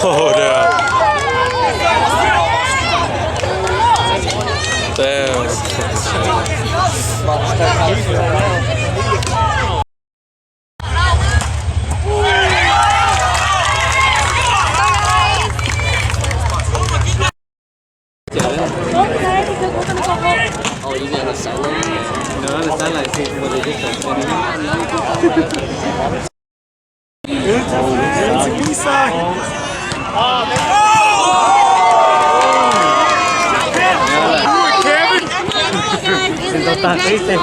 Oh, damn. Oh, you got a sideline? No, the sideline is what they did. No tan triste,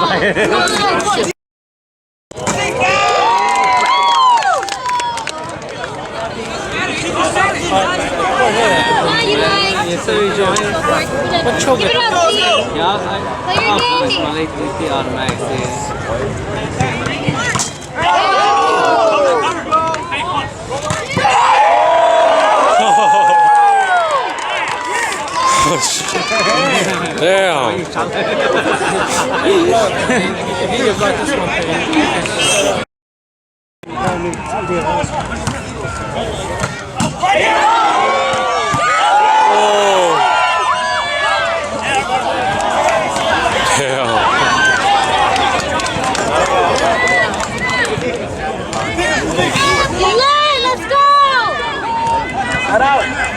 Yes, sir, you join. What choke? Keep it up, Steve. Yeah, Play your game. it's my leg automatic. Elaine, let's go! Cut out.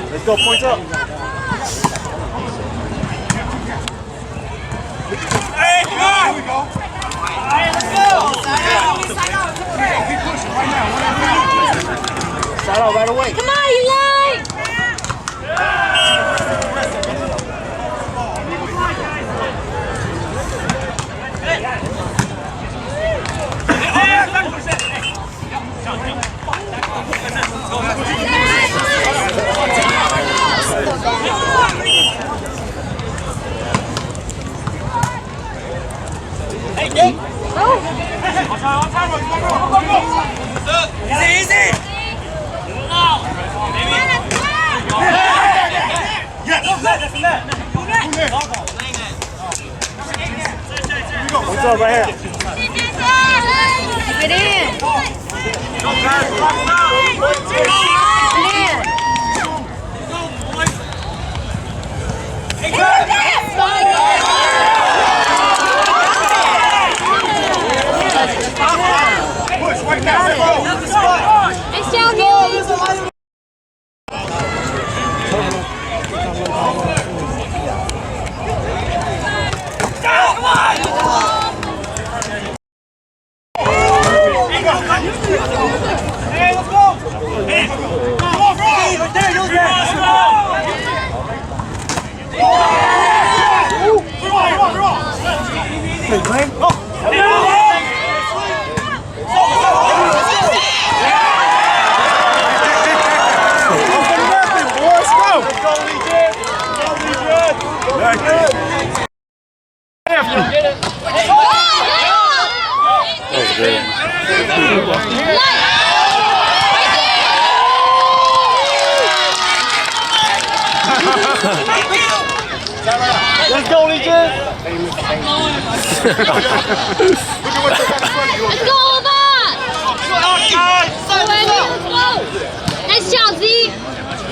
Let's go, points up. Hey, come on! Here we go. Hey, let's go! Side out right away. Come on, Elaine! Hey, Nick! Oh! Easy, easy! Points up right here. Get in! Push right now, Nice job, Haley! Hey, let's go! Hey, come on, bro! Right there, you're there! Come on! Hey, Glenn. Let's go, Legion! Let's go, Levon! Nice job, Z! Let's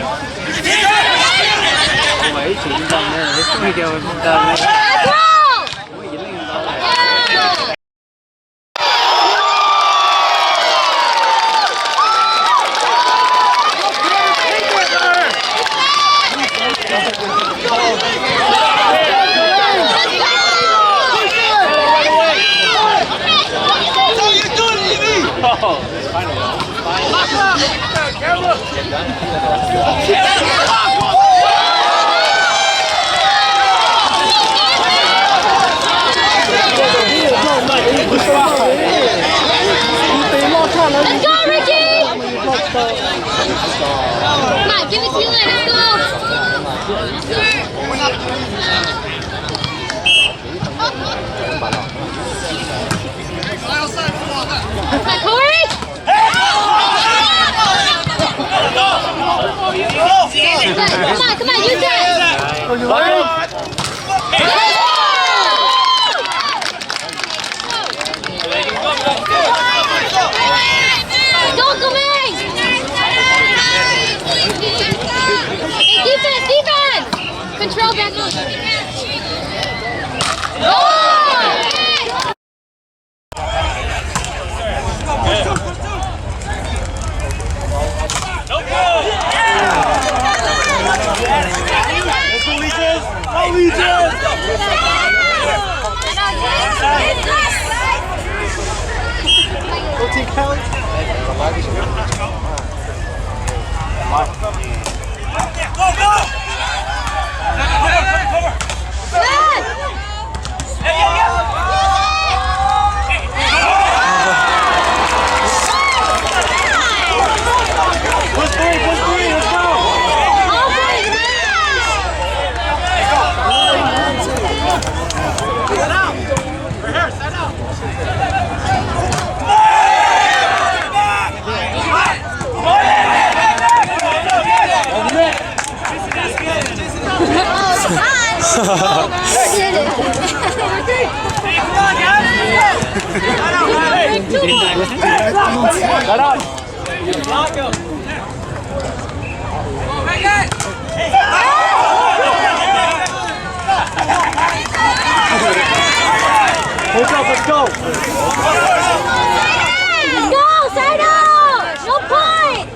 go! Yeah! Come on, use that! Oh, you like it? Go, Gomez! Hey, defense! Control back up. Let's go. Go, side out! No point!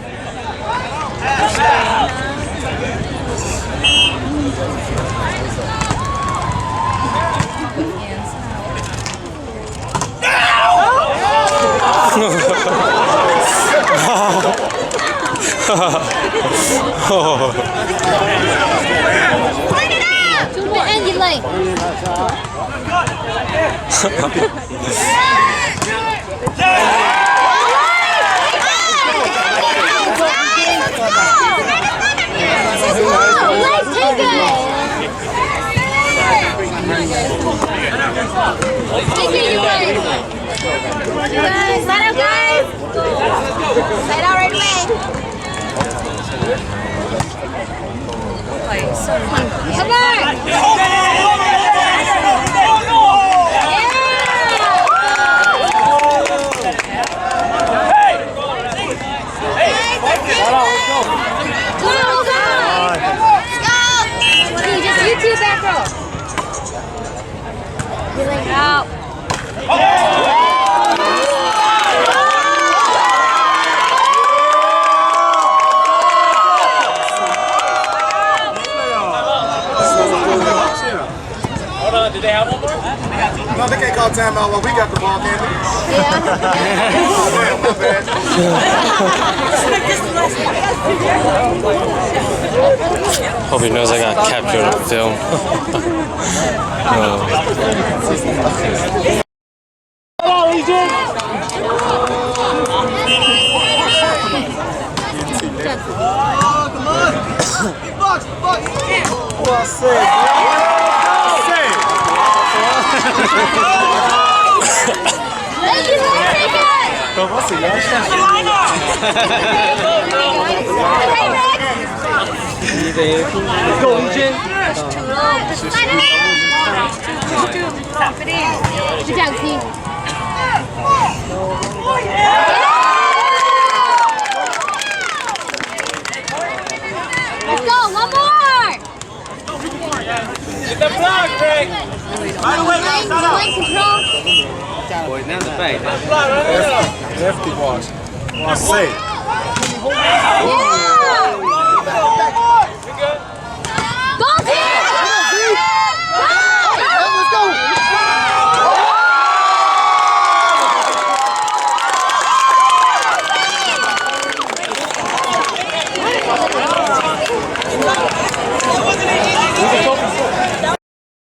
To the end, you like. Slide out, guys! Slide out right away! Come on! Did they have one more? No, they can't call timeout while we got the ball, can they? Yeah. Oh, damn, my bad. Hope he knows I got captured on film. Come on, Legion! Well said. Comment c'est là? Let's go, Legion! Good job, team. Let's go, one more! Get that block, Greg! Right away, Line control. Boy, now the back. Lefty wash. Well said. Yeah!